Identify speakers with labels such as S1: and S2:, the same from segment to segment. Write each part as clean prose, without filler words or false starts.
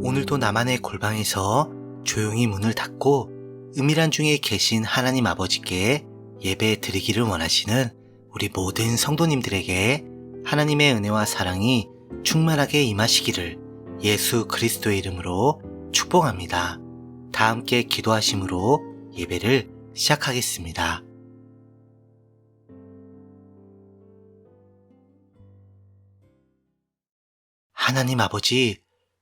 S1: 오늘도 나만의 골방에서 조용히 문을 닫고 은밀한 중에 계신 하나님 아버지께 예배 드리기를 원하시는 우리 모든 성도님들에게 하나님의 은혜와 사랑이 충만하게 임하시기를 예수 그리스도의 이름으로 축복합니다. 다 함께 기도하심으로 예배를 시작하겠습니다. 하나님 아버지,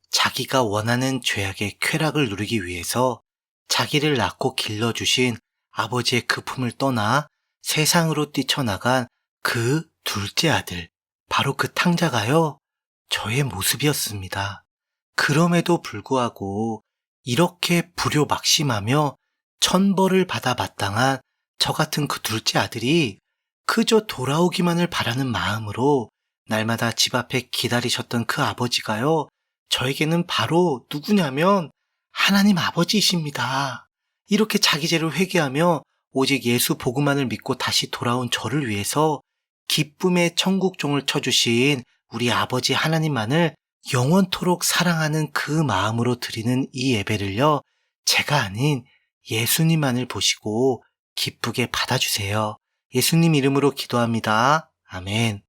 S1: 자기가 원하는 죄악의 쾌락을 누리기 위해서 자기를 낳고 길러주신 아버지의 그 품을 떠나 세상으로 뛰쳐나간 그 둘째 아들, 바로 그 탕자가요, 저의 모습이었습니다. 그럼에도 불구하고 이렇게 불효막심하며 천벌을 받아 마땅한 저 같은 그 둘째 아들이 그저 돌아오기만을 바라는 마음으로 날마다 집 앞에 기다리셨던 그 아버지가요, 저에게는 바로 누구냐면 하나님 아버지이십니다. 이렇게 자기 죄를 회개하며 오직 예수 복음만을 믿고 다시 돌아온 저를 위해서 기쁨의 천국종을 쳐주신 우리 아버지 하나님만을 영원토록 사랑하는 그 마음으로 드리는 이 예배를요, 제가 아닌 예수님만을 보시고 기쁘게 받아주세요. 예수님 이름으로 기도합니다. 아멘.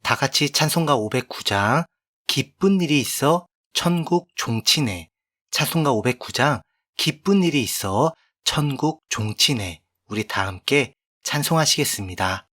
S1: 다 같이 찬송가 509장 기쁜 일이 있어 천국 종치네. 찬송가 509장 기쁜 일이 있어 천국 종치네. 우리 다 함께 찬송하시겠습니다.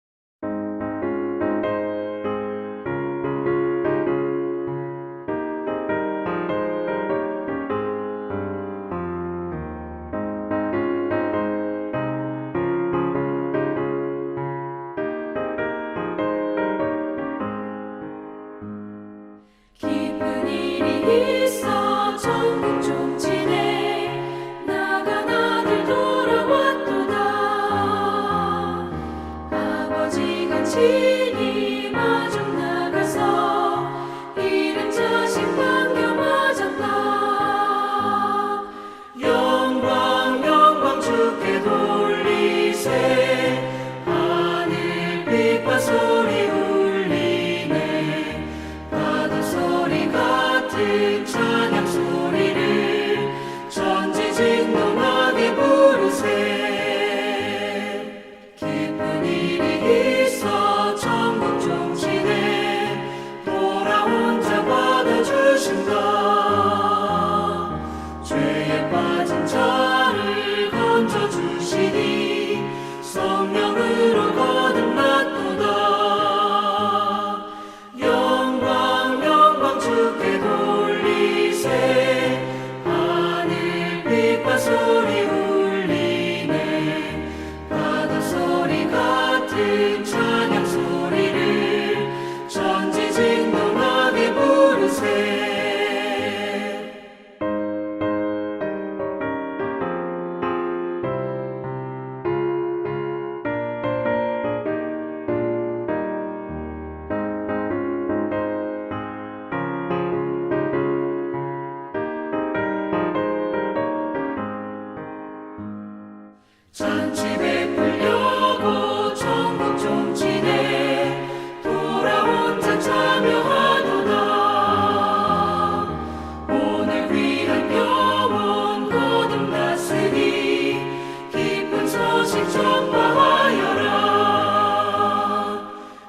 S2: 기쁜 일이 있어 천국 종치네. 나간 아들 돌아왔도다. 아버지가 친히 마중 나가서 잃은 자식 반겨맞았다. 영광 영광 주께 돌리세. 하늘 빛과 소리 울리네. 바다 소리 같은 찬양 소리를 전지직동하게 부르세. 기쁜 일이 있어 천국 종치네. 돌아온 자 받아주신다. 죄에 빠진 자를 건져주시니 성령으로 거듭났도다. 영광 영광 주께 돌리세. 하늘 빛과 소리 울리네. 바다 소리 같은 찬양 소리를 전지직동하게 부르세. 잔치 베풀려고 천국 종치네. 돌아온 자 참여하도다. 오늘 위한 영혼 거듭났으니 기쁜 소식 전파하여라.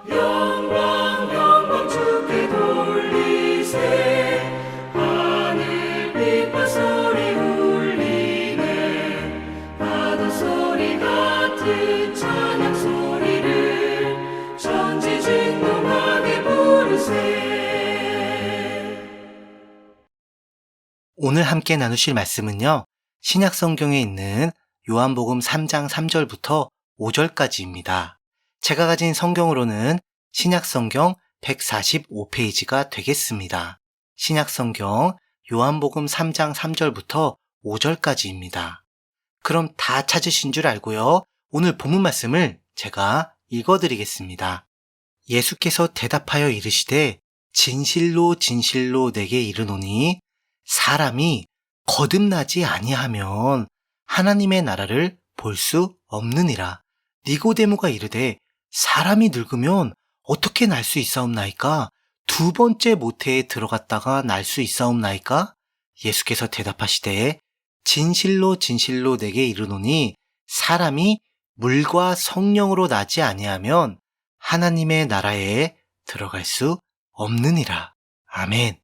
S2: 영광 영광 주께 돌리세. 하늘 빛과 소리 울리네. 바다 소리 같은 찬양 소리를 전지직동하게 부르세.
S1: 오늘 함께 나누실 말씀은요, 신약 성경에 있는 요한복음 3장 3절부터 5절까지입니다. 제가 가진 성경으로는 신약 성경 145페이지가 되겠습니다. 신약 성경 요한복음 3장 3절부터 5절까지입니다. 그럼 다 찾으신 줄 알고요, 오늘 본문 말씀을 제가 읽어드리겠습니다. 예수께서 대답하여 이르시되 진실로 진실로 내게 이르노니 사람이 거듭나지 아니하면 하나님의 나라를 볼 수 없느니라. 니고데모가 이르되 사람이 늙으면 어떻게 날 수 있사옵나이까? 두 번째 모태에 들어갔다가 날 수 있사옵나이까? 예수께서 대답하시되 진실로 진실로 내게 이르노니 사람이 물과 성령으로 나지 아니하면 하나님의 나라에 들어갈 수 없느니라. 아멘.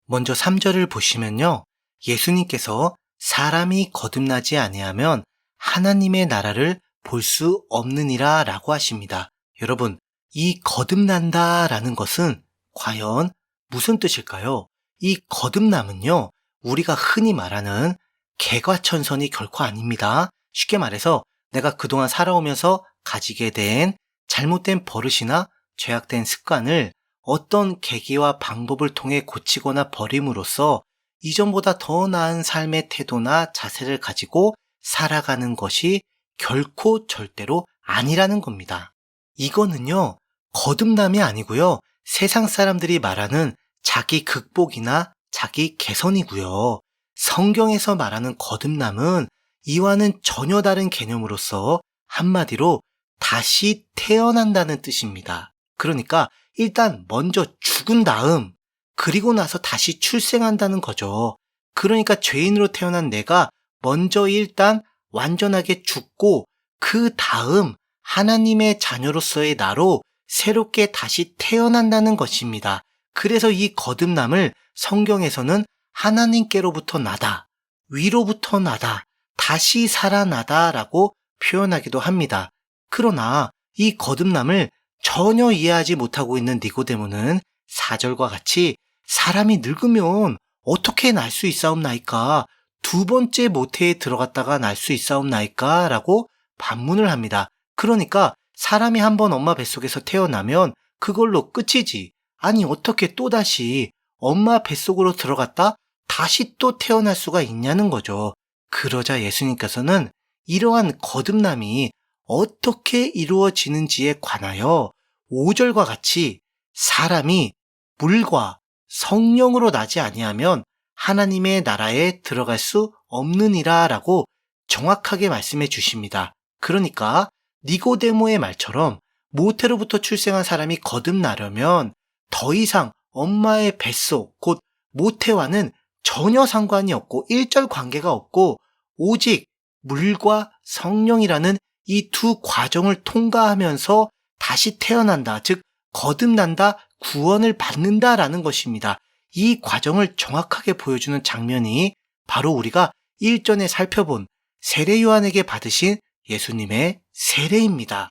S1: 먼저 3절을 보시면요. 예수님께서 사람이 거듭나지 아니하면 하나님의 나라를 볼 수 없느니라 라고 하십니다. 여러분, 이 거듭난다 라는 것은 과연 무슨 뜻일까요? 이 거듭남은요, 우리가 흔히 말하는 개과천선이 결코 아닙니다. 쉽게 말해서 내가 그동안 살아오면서 가지게 된 잘못된 버릇이나 죄악된 습관을 어떤 계기와 방법을 통해 고치거나 버림으로써 이전보다 더 나은 삶의 태도나 자세를 가지고 살아가는 것이 결코 절대로 아니라는 겁니다. 이거는요, 거듭남이 아니고요, 세상 사람들이 말하는 자기 극복이나 자기 개선이고요. 성경에서 말하는 거듭남은 이와는 전혀 다른 개념으로서 한마디로 다시 태어난다는 뜻입니다. 그러니까 일단 먼저 죽은 다음 그리고 나서 다시 출생한다는 거죠. 그러니까 죄인으로 태어난 내가 먼저 일단 완전하게 죽고 그 다음 하나님의 자녀로서의 나로 새롭게 다시 태어난다는 것입니다. 그래서 이 거듭남을 성경에서는 하나님께로부터 나다, 위로부터 나다, 다시 살아나다 라고 표현하기도 합니다. 그러나 이 거듭남을 전혀 이해하지 못하고 있는 니고데모는 4절과 같이 사람이 늙으면 어떻게 날 수 있사옵나이까? 두 번째 모태에 들어갔다가 날 수 있사옵나이까? 라고 반문을 합니다. 그러니까 사람이 한번 엄마 뱃속에서 태어나면 그걸로 끝이지. 아니 어떻게 또다시 엄마 뱃속으로 들어갔다 다시 또 태어날 수가 있냐는 거죠. 그러자 예수님께서는 이러한 거듭남이 어떻게 이루어지는지에 관하여 5절과 같이 사람이 물과 성령으로 나지 아니하면 하나님의 나라에 들어갈 수 없느니라 라고 정확하게 말씀해 주십니다. 그러니까 니고데모의 말처럼 모태로부터 출생한 사람이 거듭나려면 더 이상 엄마의 뱃속, 곧 모태와는 전혀 상관이 없고 일절 관계가 없고 오직 물과 성령이라는 이 두 과정을 통과하면서 다시 태어난다, 즉 거듭난다, 구원을 받는다라는 것입니다. 이 과정을 정확하게 보여주는 장면이 바로 우리가 일전에 살펴본 세례 요한에게 받으신 예수님의 세례입니다.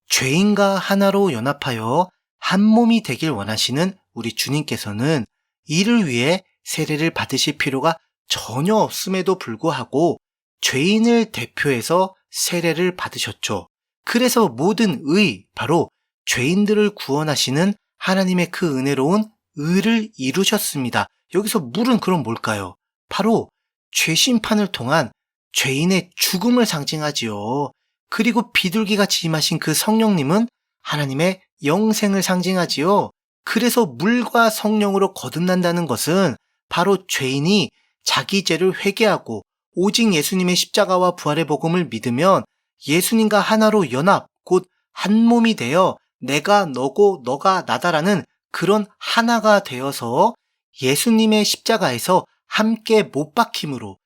S1: 죄인과 하나로 연합하여 한 몸이 되길 원하시는 우리 주님께서는 이를 위해 세례를 받으실 필요가 전혀 없음에도 불구하고 죄인을 대표해서 세례를 받으셨죠. 그래서 모든 의, 바로 죄인들을 구원하시는 하나님의 그 은혜로운 의를 이루셨습니다. 여기서 물은 그럼 뭘까요? 바로 죄 심판을 통한 죄인의 죽음을 상징하지요. 그리고 비둘기같이 임하신 그 성령님은 하나님의 영생을 상징하지요. 그래서 물과 성령으로 거듭난다는 것은 바로 죄인이 자기 죄를 회개하고 오직 예수님의 십자가와 부활의 복음을 믿으면 예수님과 하나로 연합, 곧 한 몸이 되어 내가 너고 너가 나다라는 그런 하나가 되어서 예수님의 십자가에서 함께 못 박힘으로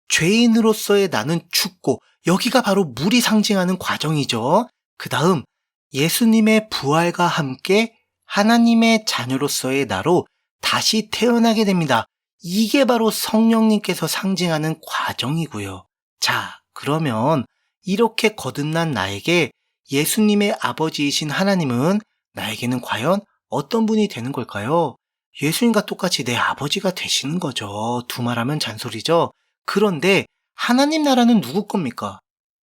S1: 죄인으로서의 나는 죽고, 여기가 바로 물이 상징하는 과정이죠. 그 다음 예수님의 부활과 함께 하나님의 자녀로서의 나로 다시 태어나게 됩니다. 이게 바로 성령님께서 상징하는 과정이고요. 자, 그러면 이렇게 거듭난 나에게 예수님의 아버지이신 하나님은 나에게는 과연 어떤 분이 되는 걸까요? 예수님과 똑같이 내 아버지가 되시는 거죠. 두말하면 잔소리죠. 그런데 하나님 나라는 누구 겁니까?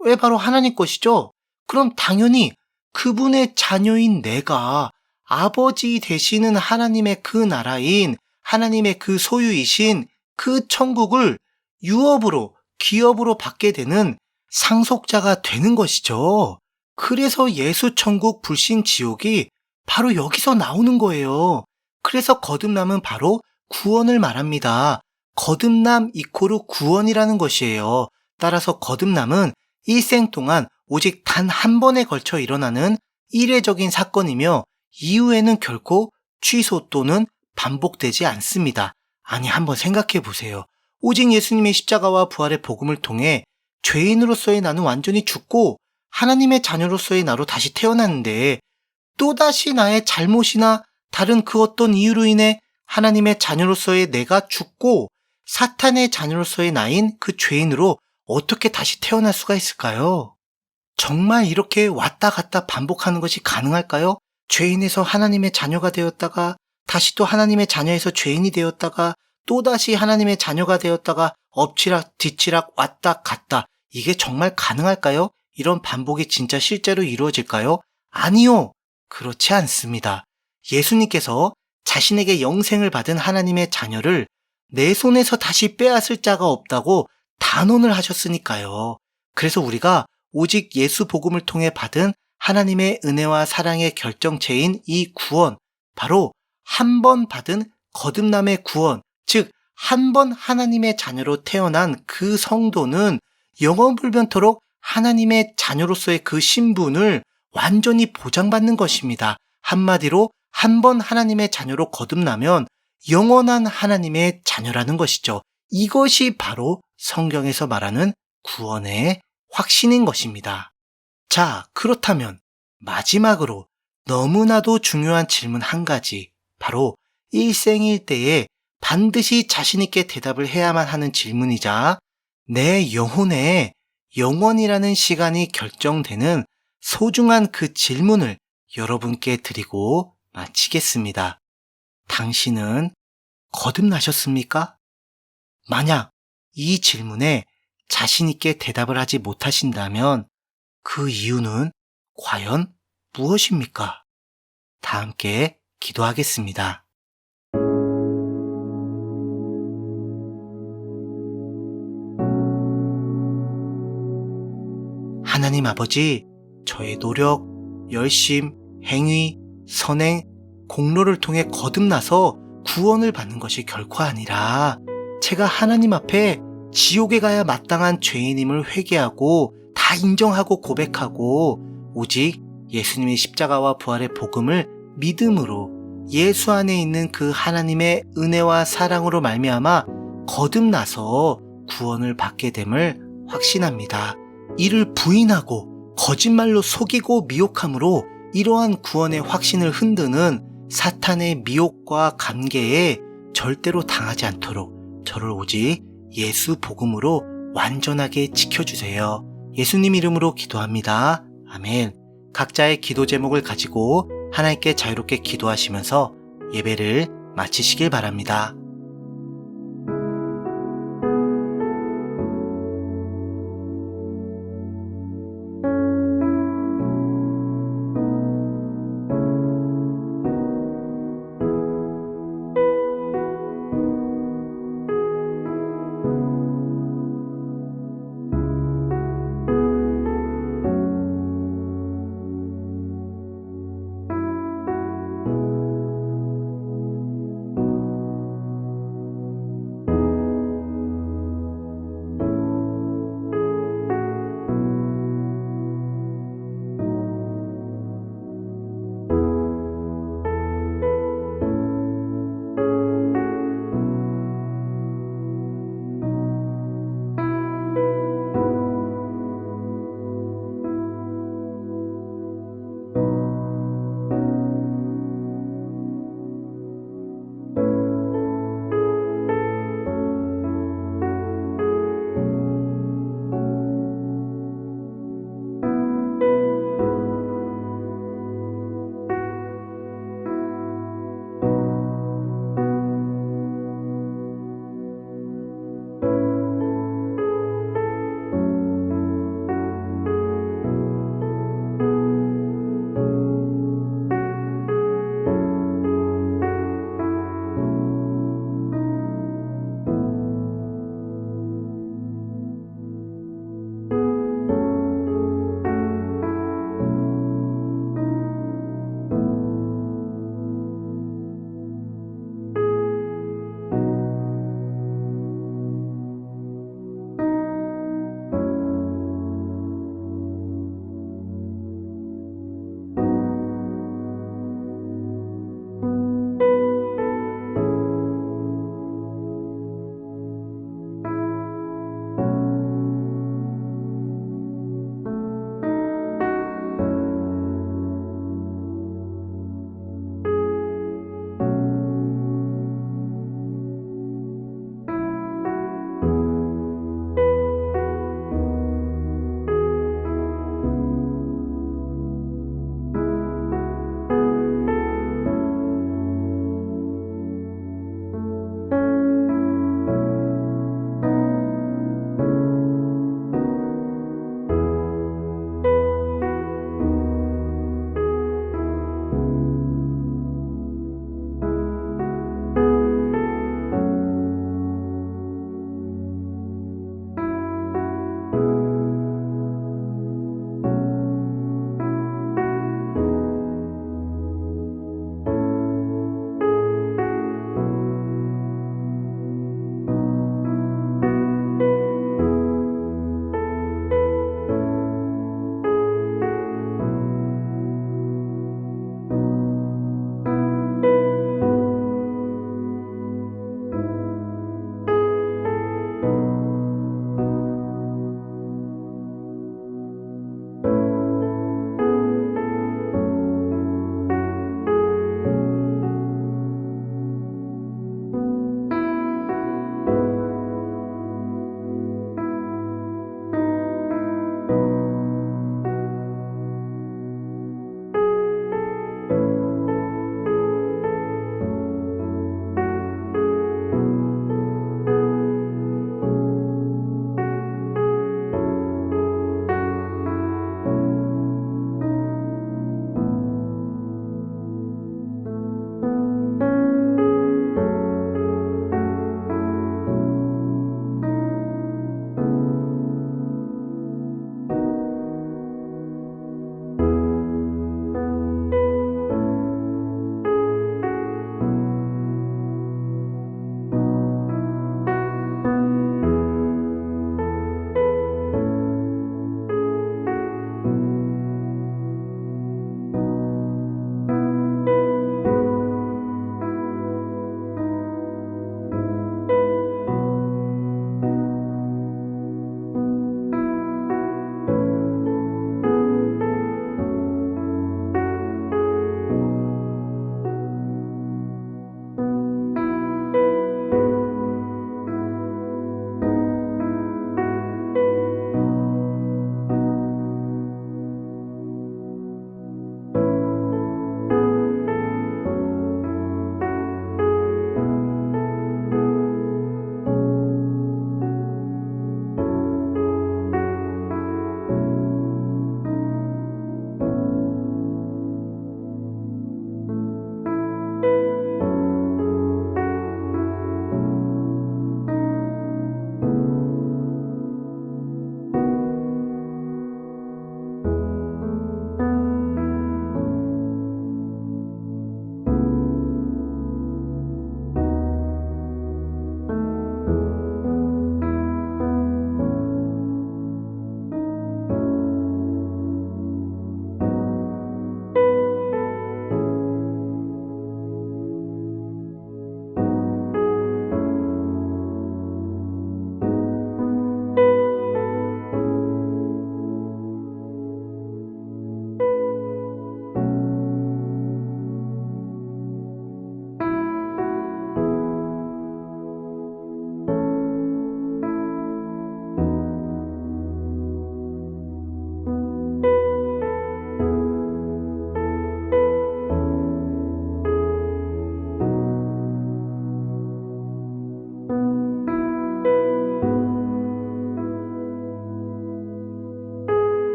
S1: 왜 바로 하나님 것이죠? 그럼 당연히 그분의 자녀인 내가 아버지 되시는 하나님의 그 나라인, 하나님의 그 소유이신 그 천국을 유업으로, 기업으로 받게 되는 상속자가 되는 것이죠. 그래서 예수 천국 불신 지옥이 바로 여기서 나오는 거예요. 그래서 거듭남은 바로 구원을 말합니다. 거듭남 이코르 구원이라는 것이에요. 따라서 거듭남은 일생 동안 오직 단 한 번에 걸쳐 일어나는 이례적인 사건이며 이후에는 결코 취소 또는 반복되지 않습니다. 아니, 한번 생각해 보세요. 오직 예수님의 십자가와 부활의 복음을 통해 죄인으로서의 나는 완전히 죽고 하나님의 자녀로서의 나로 다시 태어났는데 또다시 나의 잘못이나 다른 그 어떤 이유로 인해 하나님의 자녀로서의 내가 죽고 사탄의 자녀로서의 나인 그 죄인으로 어떻게 다시 태어날 수가 있을까요? 정말 이렇게 왔다 갔다 반복하는 것이 가능할까요? 죄인에서 하나님의 자녀가 되었다가 다시 또 하나님의 자녀에서 죄인이 되었다가 또다시 하나님의 자녀가 되었다가 엎치락 뒤치락 왔다 갔다 이게 정말 가능할까요? 이런 반복이 진짜 실제로 이루어질까요? 아니요. 그렇지 않습니다. 예수님께서 자신에게 영생을 받은 하나님의 자녀를 내 손에서 다시 빼앗을 자가 없다고 단언을 하셨으니까요. 그래서 우리가 오직 예수 복음을 통해 받은 하나님의 은혜와 사랑의 결정체인 이 구원, 바로 한 번 받은 거듭남의 구원, 즉 한 번 하나님의 자녀로 태어난 그 성도는 영원불변토록 하나님의 자녀로서의 그 신분을 완전히 보장받는 것입니다. 한마디로 한 번 하나님의 자녀로 거듭나면 영원한 하나님의 자녀라는 것이죠. 이것이 바로 성경에서 말하는 구원의 확신인 것입니다. 자, 그렇다면 마지막으로 너무나도 중요한 질문 한 가지, 바로 일생일대에 반드시 자신있게 대답을 해야만 하는 질문이자 내 영혼의 영원이라는 시간이 결정되는 소중한 그 질문을 여러분께 드리고 마치겠습니다. 당신은 거듭나셨습니까? 만약 이 질문에 자신있게 대답을 하지 못하신다면 그 이유는 과연 무엇입니까? 다 함께 기도하겠습니다. 하나님 아버지, 저의 노력, 열심, 행위, 선행, 공로를 통해 거듭나서 구원을 받는 것이 결코 아니라 제가 하나님 앞에 지옥에 가야 마땅한 죄인임을 회개하고 다 인정하고 고백하고 오직 예수님의 십자가와 부활의 복음을 믿음으로 예수 안에 있는 그 하나님의 은혜와 사랑으로 말미암아 거듭나서 구원을 받게 됨을 확신합니다. 이를 부인하고 거짓말로 속이고 미혹함으로 이러한 구원의 확신을 흔드는 사탄의 미혹과 감개에 절대로 당하지 않도록 저를 오직 예수 복음으로 완전하게 지켜주세요. 예수님 이름으로 기도합니다. 아멘. 각자의 기도 제목을 가지고 하나님께 자유롭게 기도하시면서 예배를 마치시길 바랍니다.